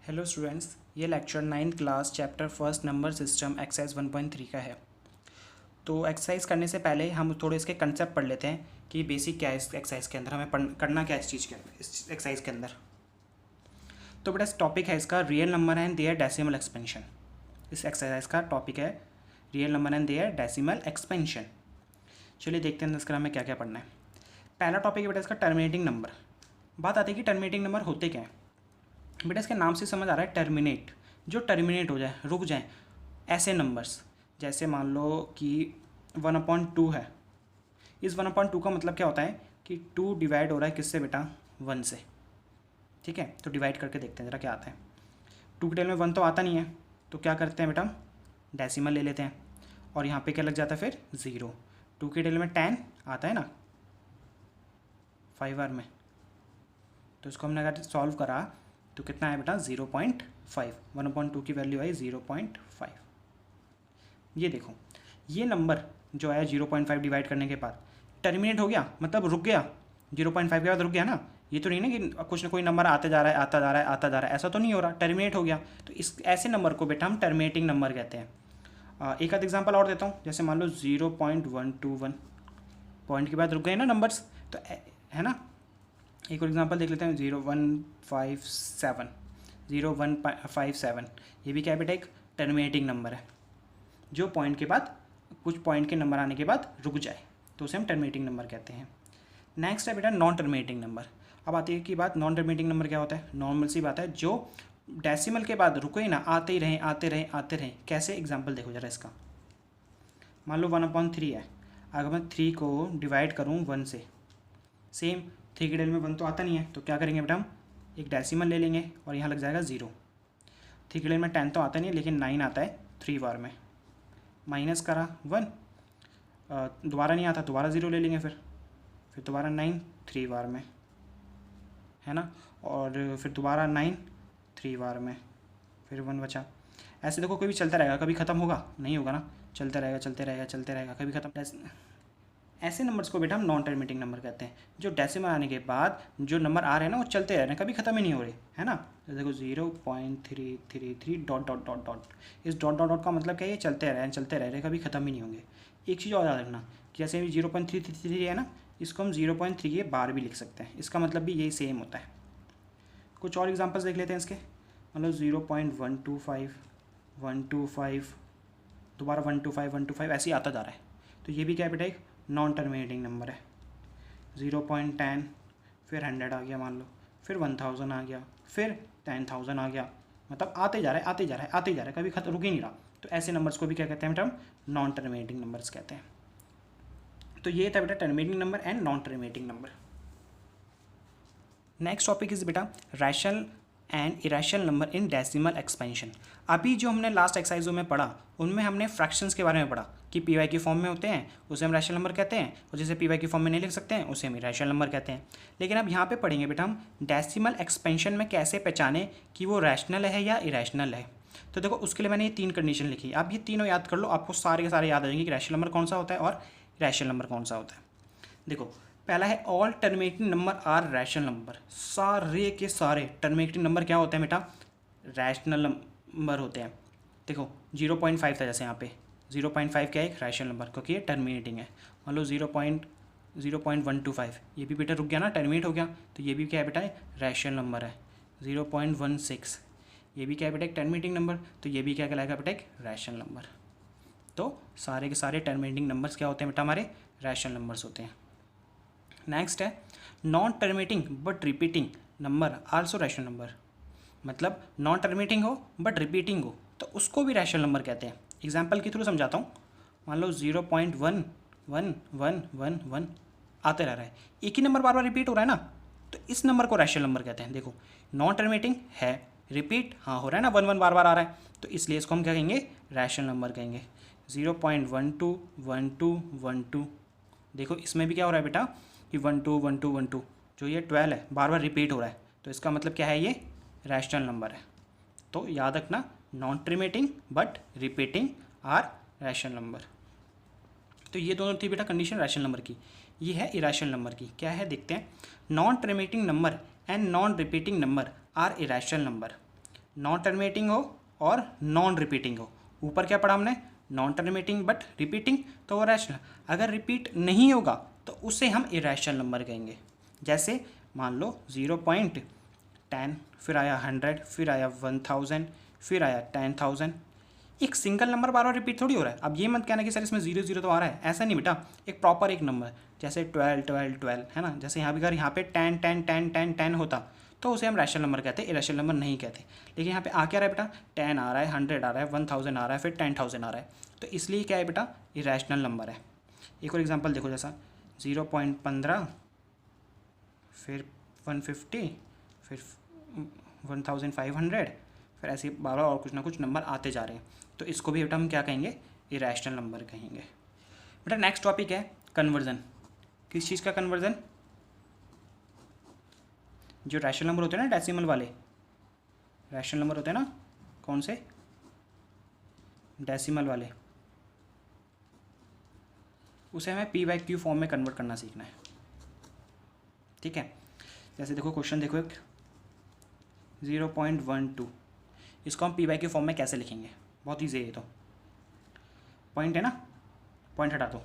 Hello students, ये lecture 9th class chapter first number system exercise 1.3 का है। तो एक्सरसाइज करने से पहले हम थोड़े इसके कंसेप्ट पढ़ लेते हैं कि बेसिक क्या है इस एक्सरसाइज के अंदर, हमें करना क्या है इस चीज़ के अंदर, इस एक्सरसाइज के अंदर। तो बेटा टॉपिक है इसका real number and their decimal expansion. इस एक्सरसाइज का टॉपिक है real number and their decimal expansion. चलिए देखते हैं इसका हमें क्या क्या पढ़ना है। पहला टॉपिक है बेटा इसका टर्मिनेटिंग नंबर। बात आती है कि टर्मिनेटिंग नंबर होते क्या हैं। बेटा इसके नाम से समझ आ रहा है टर्मिनेट, जो टर्मिनेट हो जाए, रुक जाए, ऐसे नंबर्स। जैसे मान लो कि 1/2 है। इस 1/2 का मतलब क्या होता है कि 2 डिवाइड हो रहा है किससे बेटा, 1 से। ठीक है, तो डिवाइड करके देखते हैं ज़रा क्या आता है। 2 के टेल में 1 तो आता नहीं है, तो क्या करते हैं बेटा, डेसिमल ले लेते हैं और यहाँ पे क्या लग जाता है फिर 0। 2 के टेल में 10 आता है ना 5 बार में, तो इसको हमने अगर सॉल्व करा तो कितना है बेटा 0.5। 1/2 की वैल्यू आई 0.5। ये देखो, ये नंबर जो आया 0.5 डिवाइड करने के बाद टर्मिनेट हो गया, मतलब रुक गया। 0.5 के बाद रुक गया ना। ये तो नहीं ना कि कुछ ना कोई नंबर आते जा रहा है, आता जा रहा है, आता जा रहा है, ऐसा तो नहीं हो रहा, टर्मिनेट हो गया। तो इस ऐसे नंबर को बेटा हम टर्मिनेटिंग नंबर कहते हैं। एक आध एग्जाम्पल और देता हूँ। जैसे मान लो 0.121, पॉइंट के बाद रुक गए ना नंबर्स, तो है ना। एक और एग्जांपल देख लेते हैं 0157। 0157 ये भी क्या है बेटा, एक टर्मिनेटिंग नंबर है, जो पॉइंट के बाद, कुछ पॉइंट के नंबर आने के बाद रुक जाए, तो उसे हम टर्मिनेटिंग नंबर कहते हैं। नेक्स्ट है बेटा नॉन टर्मिनेटिंग नंबर। अब आती है कि बात, नॉन टर्मिनेटिंग नंबर क्या होता है। नॉर्मल सी बात है, जो डेसिमल के बाद रुके ही ना, आते ही रहें, आते रहें, आते रहें। कैसे, एग्जाम्पल देखो जरा इसका। मान लो 1/3 है, अगर मैं 3 को डिवाइड करूँ 1 से, सेम 3 के डेल में 1 तो आता नहीं है, तो क्या करेंगे बेटा, हम एक डेसिमल ले लेंगे और यहाँ लग जाएगा 0। 3 के डेल में 10 तो आता नहीं है, लेकिन 9 आता है 3 बार में। माइनस करा 1, दोबारा नहीं आता, दोबारा 0 ले लेंगे, फिर दोबारा 9 3 बार में, है ना। और फिर दोबारा 9 3 बार में, फिर 1 बचा। ऐसे देखो, कोई भी चलता रहेगा, कभी ख़त्म होगा नहीं होगा ना, चलता रहेगा, चलते रहेगा, चलते रहेगा, कभी ख़त्म। ऐसे नंबर्स को बेटा हम नॉन टर्मिनेटिंग नंबर कहते हैं, जो डेसिमल आने के बाद जो नंबर आ रहे हैं ना, वो चलते रह रहे हैं, कभी ख़त्म ही नहीं हो रहे, है ना। तो देखो 0.333 डॉट डॉट डॉट डॉट। इस डॉट डॉट डॉट का मतलब क्या है, ये चलते रह रहे हैं, चलते रह रहे हैं, कभी ख़त्म ही नहीं होंगे। एक चीज़ और याद रखना कि जैसे 0.333 है ना, इसको हम 0.3 के बार भी लिख सकते हैं, इसका मतलब भी यही सेम होता है। कुछ और एग्जाम्पल्स देख लेते हैं इसके। मतलब 0.125, 125, दोबारा 125, 125, ऐसे ही आता जा रहा है। तो ये भी क्या है बेटा, एक नॉन टर्मिनेटिंग नंबर है। 0.10, फिर 100 आ गया मान लो, फिर 1000 आ गया, फिर 10,000 आ गया, मतलब आते जा रहा है, आते जा रहा है, आते जा रहा है, कभी खत्म रुक ही नहीं रहा। तो ऐसे नंबर्स को भी क्या कहते हैं बेटा, हम नॉन टर्मिनेटिंग नंबर्स कहते हैं। तो ये था बेटा terminating number and non terminating number. Next topic is बेटा rational and irrational number in decimal expansion. अभी जो हमने लास्ट एक्सरसाइजों में पढ़ा, उनमें हमने फ्रैक्शंस के बारे में पढ़ा कि पी वाई की फॉर्म में होते हैं, उसे हम रैशनल नंबर कहते हैं, और जिसे पी वाई की फॉर्म में नहीं लिख सकते हैं उसे हम इरेशनल नंबर कहते हैं। लेकिन अब यहाँ पे पढ़ेंगे बेटा हम डेसिमल एक्सपेंशन में कैसे पहचाने कि वो रैशनल है या इरेशनल है। तो देखो, उसके लिए मैंने ये 3 कंडीशन लिखी। अब ये तीनों याद कर लो, आपको सारे के सारे याद आ जाएंगे कि रैशनल नंबर कौन सा होता है और इरेशनल नंबर कौन सा होता है। देखो, पहला है all terminating number are rational number. सारे के सारे टर्मिनेटिंग नंबर क्या होते हैं बेटा, रैशनल नंबर होते हैं। देखो 0.5 था, जैसे यहाँ पे 0.5 क्या है, एक रैशनल नंबर, क्योंकि ये टर्मिनेटिंग है। मान लो 0.125, ये भी बेटा रुक गया ना, टर्मिनेट हो गया, तो ये भी क्या है बेटा, रैशनल नंबर है। 0.16 ये भी क्या है बेटा, एक टर्मिनेटिंग नंबर, तो ये भी क्या कहलाएगा बेटा, एक रैशनल नंबर। तो सारे के सारे टर्मिनेटिंग नंबर्स क्या होते हैं बेटा, हमारे रैशनल नंबर्स होते हैं। नेक्स्ट है non terminating but repeating number also rational number. मतलब नॉन टर्मिनेटिंग हो बट रिपीटिंग हो, तो उसको भी रैशनल नंबर कहते हैं। एग्जाम्पल के थ्रू समझाता हूँ। मान लो 0.11111 आते रह रहा है, एक ही नंबर बार बार रिपीट हो रहा है ना, तो इस नंबर को रैशनल नंबर कहते हैं। देखो, नॉन टर्मिनेटिंग है, रिपीट हाँ हो रहा है ना, 1 1 बार बार आ रहा है, तो इसलिए इसको हम क्या कहेंगे, रैशनल नंबर कहेंगे। 0.121212, देखो इसमें भी क्या हो रहा है बेटा कि 121212, जो ये 12 है, बार बार रिपीट हो रहा है, तो इसका मतलब क्या है, ये रैशनल नंबर है। तो याद रखना, non terminating but repeating are rational number. तो ये दोनों थी बेटा कंडीशन रैशनल नंबर की। ये है इरेशनल नंबर की, क्या है देखते हैं। Non terminating number and non repeating number are irrational number. Non terminating हो और नॉन रिपीटिंग हो। ऊपर क्या पढ़ा हमने, नॉन टर्मिनेटिंग बट रिपीटिंग, तो वो रैशनल। अगर रिपीट नहीं होगा तो उसे हम इरेशनल नंबर कहेंगे। जैसे मान लो 0.10, फिर आया 100, फिर आया 1000, फिर आया 10,000। एक सिंगल नंबर बार बार रिपीट थोड़ी हो रहा है। अब ये मत कहना कि सर इसमें 0 0 तो आ रहा है, ऐसा नहीं बेटा। एक प्रॉपर एक नंबर, जैसे 12 12 12 है ना, जैसे यहाँ भी अगर यहाँ पे 10 10 10 10 10 होता तो उसे हम रैशनल नंबर कहते, इरेशनल नंबर नहीं कहते। लेकिन यहाँ पे आ क्या रहा है बेटा, 10 आ रहा है, 100 आ रहा है, 1000 आ रहा है, फिर 10,000 आ रहा है, तो इसलिए क्या है बेटा, इरेशनल नंबर है। एक और एग्जांपल देखो, जैसा 0.15, फिर 150, फिर 1500, फिर ऐसे बारह और कुछ ना कुछ नंबर आते जा रहे हैं, तो इसको भी बेटा हम क्या कहेंगे, इरेशनल नंबर कहेंगे। बेटा नेक्स्ट टॉपिक है कन्वर्जन। किस चीज़ का कन्वर्जन, जो रैशनल नंबर होते हैं ना, डेसिमल वाले रैशनल नंबर होते हैं ना, कौन से, डेसिमल वाले, उसे हमें p/q फॉर्म में कन्वर्ट करना सीखना है। ठीक है, जैसे देखो क्वेश्चन देखो, एक 0.12, इसको हम p/q फॉर्म में कैसे लिखेंगे, बहुत ईजी है ये तो। पॉइंट है ना, पॉइंट हटा दो,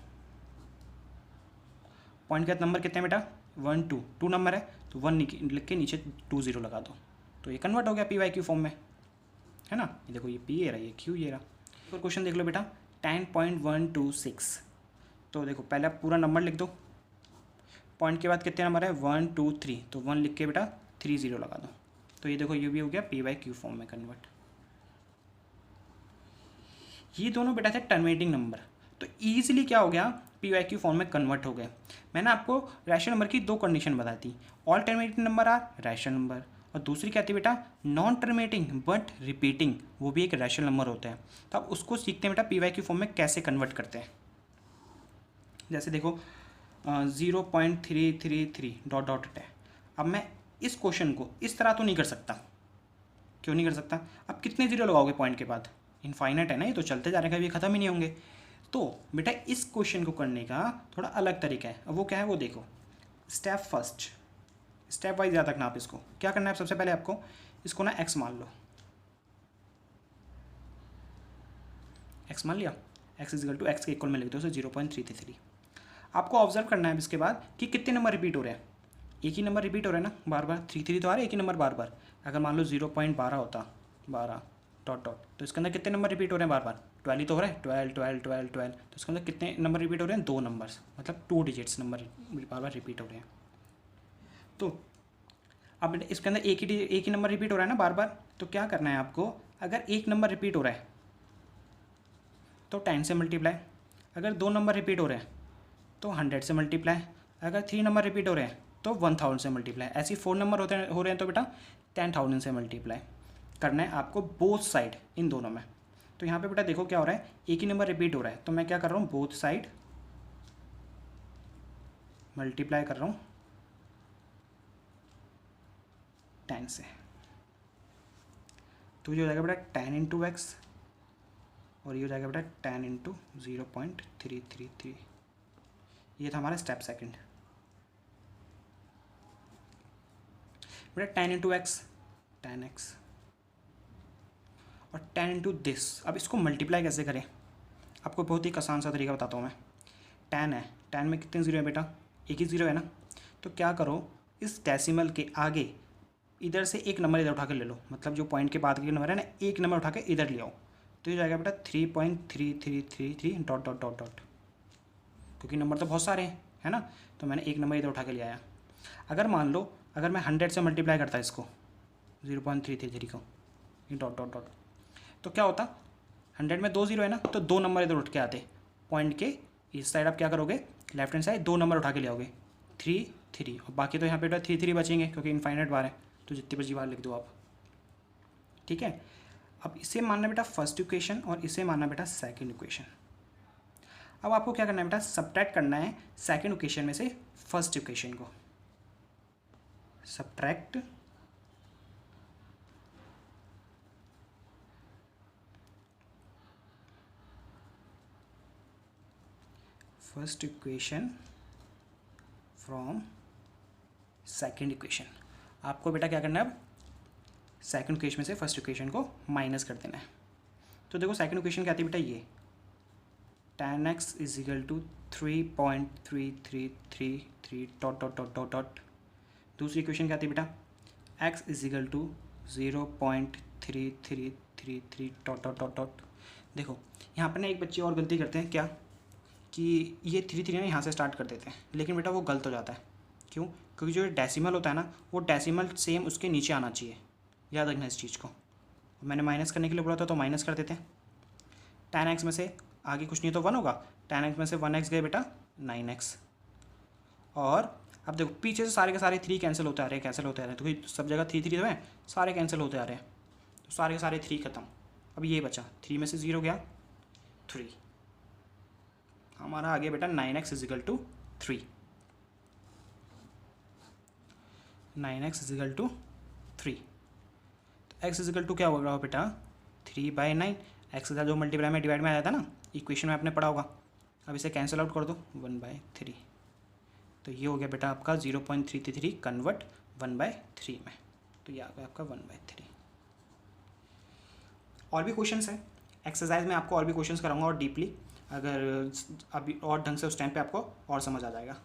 पॉइंट का नंबर कितने बेटा, 1 2, 2 नंबर है तो 1 लिख के नीचे 2 0 लगा दो, तो ये कन्वर्ट हो गया p/q फॉर्म में, है ना। ये देखो ये p ये रहा, ये q ये रहा। और क्वेश्चन देख लो बेटा 10.126, तो देखो पहले आप पूरा नंबर लिख दो, पॉइंट के बाद कितने नंबर है, 1 2 3, तो 1 लिख के बेटा 3 0 लगा दो, तो ये देखो ये भी हो गया p/q फॉर्म में कन्वर्ट। ये दोनों बेटा थे टर्मिनेटिंग नंबर, तो ईजिली क्या हो गया, p/q फॉर्म में कन्वर्ट हो गए। मैंने आपको रैशनल नंबर की दो कंडीशन बताई थी, all terminating number are rational number, और दूसरी क्या थी बेटा, नॉन टर्मिनेटिंग बट रिपीटिंग, वो भी एक रैशनल नंबर होता है। तो आप उसको सीखते हैं बेटा p/q फॉर्म में कैसे कन्वर्ट करते हैं। जैसे देखो 0.333 डॉट डॉट है। अब मैं इस क्वेश्चन को इस तरह तो नहीं कर सकता, क्यों नहीं कर सकता, अब कितने जीरो लगाओगे पॉइंट के बाद, इनफाइनाइट है ना, ये तो चलते जा रहे हैं, कभी ख़त्म ही नहीं होंगे। तो बेटा इस क्वेश्चन को करने का थोड़ा अलग तरीका है, अब वो क्या है वो देखो। स्टेप फर्स्ट, स्टेप वाइज याद रखना आप इसको। क्या करना है, सबसे पहले आपको इसको ना x मान लो, x मान लिया, x इजिकल टू एक्स के इक्वल में लिख दो उसे 0.333। आपको ऑब्जर्व करना है इसके बाद कि कितने नंबर रिपीट हो रहे हैं, एक ही नंबर रिपीट हो रहे हैं ना बार बार, 3 तो आ रहा है एक ही नंबर बार बार। अगर मान लो 0.12 होता, 12 डॉट डॉट, तो इसके अंदर कितने नंबर रिपीट हो रहे हैं बार बार, 12 ही तो हो रहा है, 12 12 12 12, तो इसके अंदर कितने नंबर रिपीट हो रहे हैं, 2 नंबर्स, मतलब 2 डिजिट्स नंबर बार बार रिपीट हो रहे हैं। तो अब इसके अंदर एक ही नंबर रिपीट हो रहा है ना बार बार, तो क्या करना है आपको, अगर एक नंबर रिपीट हो रहा है तो 10 से मल्टीप्लाई, अगर 2 नंबर रिपीट हो रहे हैं तो 100 से मल्टीप्लाई, अगर 3 नंबर रिपीट हो रहे हैं तो 1000 से मल्टीप्लाई, ऐसे 4 नंबर हो रहे हैं तो बेटा 10,000 से मल्टीप्लाई करना है आपको बोथ साइड, इन दोनों में। तो यहाँ पे बेटा देखो क्या हो रहा है, एक ही नंबर रिपीट हो रहा है, तो मैं क्या कर रहा हूँ, बोथ साइड मल्टीप्लाई कर रहा हूँ 10 से, तो ये हो जाएगा बेटा 10 इंटू एक्स, और ये हो जाएगा बेटा 10 इंटू 0.333। ये था हमारा स्टेप सेकंड। बेटा 10 इंटू एक्स 10x, और 10 इंटू दिस। अब इसको मल्टीप्लाई कैसे करें, आपको बहुत ही आसान सा तरीका बताता हूँ मैं। 10 है, 10 में कितने ज़ीरो है बेटा, एक ही ज़ीरो है ना, तो क्या करो, इस डेसिमल के आगे इधर से एक नंबर इधर उठा के ले लो, मतलब जो पॉइंट के बाद के नंबर है ना, एक नंबर उठा के इधर ले आओ, तो ये जाएगा बेटा 3.3333 डॉट डॉट डॉट डॉट, क्योंकि नंबर तो बहुत सारे हैं, है ना, तो मैंने एक नंबर इधर उठा के ले आया। अगर मान लो अगर मैं 100 से मल्टीप्लाई करता इसको 0.333 को, ये डॉट डॉट डॉट, तो क्या होता, 100 में 2 ज़ीरो है ना, तो 2 नंबर इधर उठ के आते, पॉइंट के इस साइड आप क्या करोगे, लेफ्ट हैंड साइड 2 नंबर उठा के ले आओगे, 3 3, और बाकी तो यहाँ पे 3 3 बचेंगे क्योंकि इनफाइनाइट बार है, तो जितनी बची बार लिख दो आप। ठीक है, अब इसे मानना बेटा फर्स्ट इक्वेशन और इसे मानना बेटा सेकंड इक्वेशन। अब आपको क्या करना है बेटा, सब्ट्रैक्ट करना है सेकंड इक्वेशन में से फर्स्ट इक्वेशन को, subtract first equation from second equation. आपको बेटा क्या करना है, अब सेकंड इक्वेशन में से फर्स्ट इक्वेशन को माइनस कर देना है। तो देखो सेकंड इक्वेशन क्या थी बेटा, ये tan x is equal to 3.3333 dot dot dot dot dot. दूसरी इक्वेशन क्या थी बेटा, x is equal to 0.3333 dot dot dot dot. देखो यहाँ पर ना एक बच्चे और गलती करते हैं क्या, कि ये 3 ना यहाँ से स्टार्ट कर देते हैं, लेकिन बेटा वो गलत हो जाता है। क्यों? क्योंकि जो डेसिमल होता है ना, वो डेसिमल सेम उसके नीचे आना चाहिए, याद रखना इस चीज़ को। मैंने माइनस करने के लिए बोला था तो माइनस कर देते हैं। tan x में से आगे कुछ नहीं तो 1 होगा, tan x में से 1x गए बेटा 9x। और अब देखो पीछे से सारे के सारे 3 कैंसिल होते आ रहे हैं, कैंसिल होते आ रहे हैं, तो कोई सब जगह 3 तो है, सारे कैंसिल होते आ रहे हैं, तो सारे के सारे 3 खत्म। अब ये बचा 3 में से 0 गया 3, हमारा आ गया बेटा 9x is equal to 3। 9x is equal to 3। तो x इज इक्वल टू क्या होगा बेटा 3/9। x के साथ जो मल्टीप्लाई में डिवाइड में आया था ना, इक्वेशन में आपने पढ़ा होगा। अब इसे कैंसिल आउट कर दो 1/3। तो ये हो गया बेटा आपका 0.333 कन्वर्ट 1/3 में, तो ये आ गया आपका 1/3। और भी क्वेश्चंस हैं एक्सरसाइज में, आपको और भी क्वेश्चंस कराऊंगा और डीपली, अगर अभी और ढंग से उस टाइम पे आपको और समझ आ जाएगा।